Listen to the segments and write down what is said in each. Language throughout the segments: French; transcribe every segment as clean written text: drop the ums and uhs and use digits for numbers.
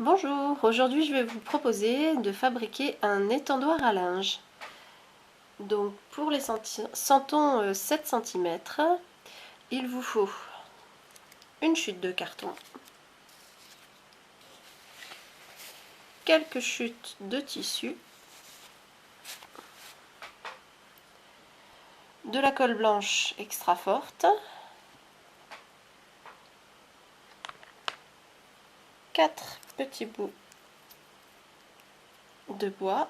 Bonjour, aujourd'hui je vais vous proposer de fabriquer un étendoir à linge. Donc pour les santons 7 cm, il vous faut une chute de carton, quelques chutes de tissu, de la colle blanche extra forte, 4 petits bouts de bois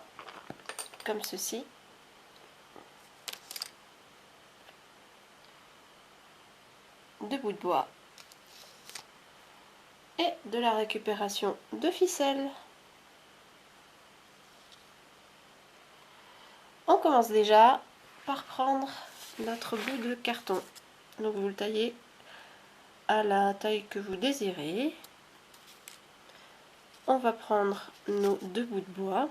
comme ceci, deux bouts de bois et de la récupération de ficelle. On commence déjà par prendre notre bout de carton. Donc vous le taillez à la taille que vous désirez. On va prendre nos deux bouts de bois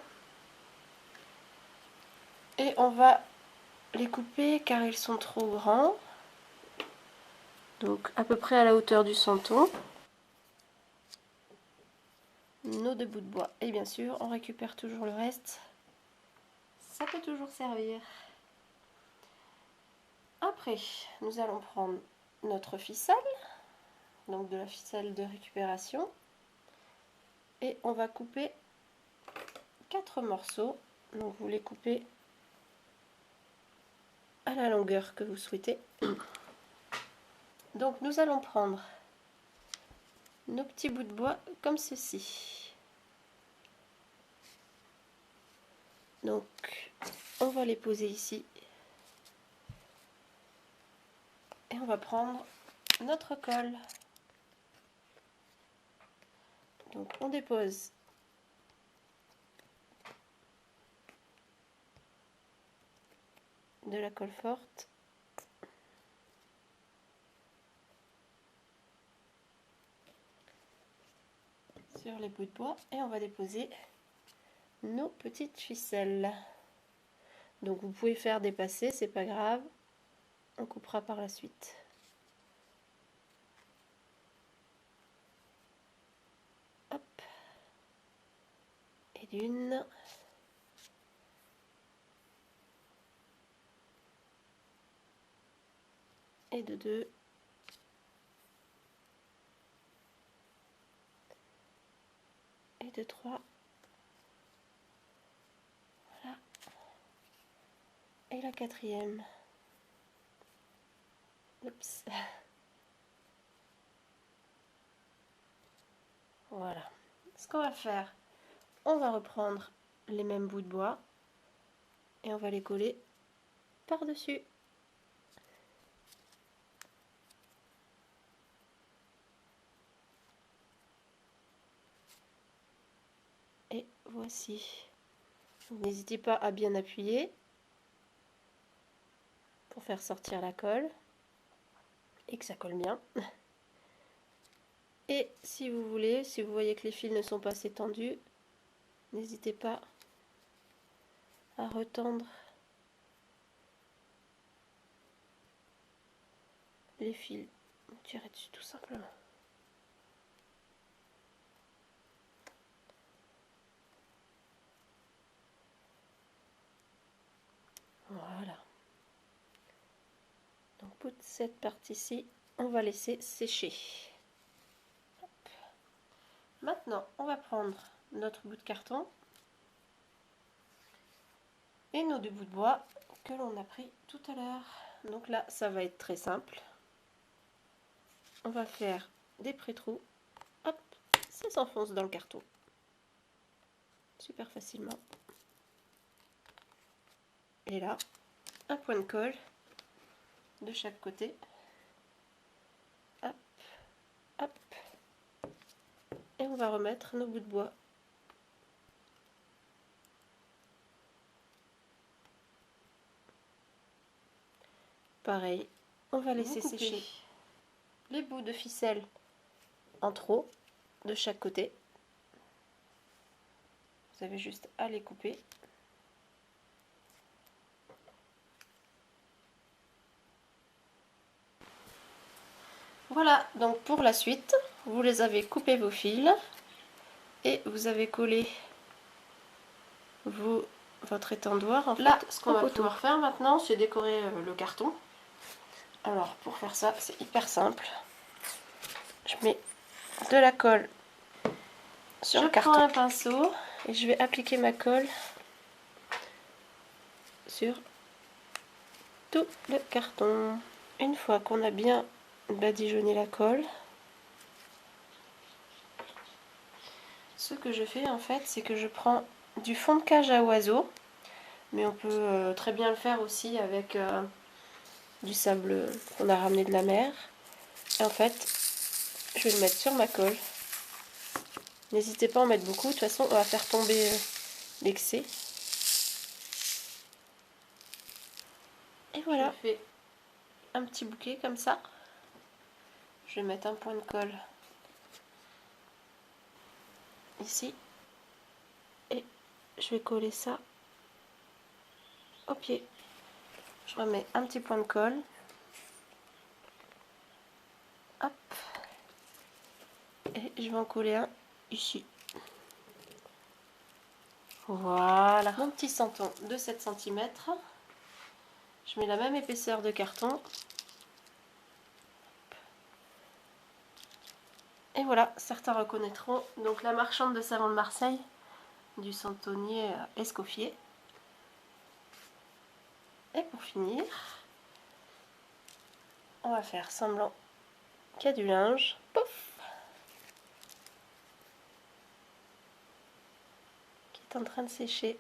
et on va les couper car ils sont trop grands, donc à peu près à la hauteur du santon. Nos deux bouts de bois et bien sûr on récupère toujours le reste, ça peut toujours servir. Après nous allons prendre notre ficelle, donc de la ficelle de récupération, et on va couper 4 morceaux. Donc vous les coupez à la longueur que vous souhaitez. Donc nous allons prendre nos petits bouts de bois comme ceci. Donc on va les poser ici et on va prendre notre colle. Donc on dépose de la colle forte sur les bouts de bois et on va déposer nos petites ficelles. Donc vous pouvez faire dépasser, c'est pas grave, on coupera par la suite. Hop, et d'une, et de deux, et de trois. Voilà. Et la quatrième. Oups. Voilà. Ce qu'on va faire, on va reprendre les mêmes bouts de bois et on va les coller par-dessus. Et voici. N'hésitez pas à bien appuyer pour faire sortir la colle et que ça colle bien. Et si vous voulez, si vous voyez que les fils ne sont pas assez tendus, n'hésitez pas à retendre les fils. Vous tirez dessus tout simplement. Voilà. Donc pour cette partie-ci, on va laisser sécher. Hop. Maintenant, on va prendre notre bout de carton et nos deux bouts de bois que l'on a pris tout à l'heure. Donc là, ça va être très simple. On va faire des pré-trous. Hop, ça s'enfonce dans le carton. Super facilement. Et là, un point de colle de chaque côté. Hop, hop. Et on va remettre nos bouts de bois. Pareil, on va laisser sécher les bouts de ficelle en trop de chaque côté. Vous avez juste à les couper. Voilà, donc pour la suite, vous les avez coupés vos fils. et vous avez collé votre étendoir. En fait, là, ce qu'on va pouvoir faire maintenant, c'est décorer le carton. Alors, pour faire ça, c'est hyper simple. Je mets de la colle sur le carton. Je prends un pinceau et je vais appliquer ma colle sur tout le carton. Une fois qu'on a bien badigeonné la colle, ce que je fais en fait, c'est que je prends du fond de cage à oiseaux, mais on peut très bien le faire aussi avec du sable qu'on a ramené de la mer. Et en fait, je vais le mettre sur ma colle. N'hésitez pas à en mettre beaucoup, de toute façon on va faire tomber l'excès. Et voilà, je fais un petit bouquet comme ça. Je vais mettre un point de colle ici. Et je vais coller ça au pied. Je remets un petit point de colle. Hop. Et je vais en coller un ici. Voilà. Mon petit santon de 7 cm. Je mets la même épaisseur de carton. Et voilà, certains reconnaîtront donc la marchande de savon de Marseille du santonnier Escoffier. Et pour finir, on va faire semblant qu'il y a du linge. Pouf, qui est en train de sécher.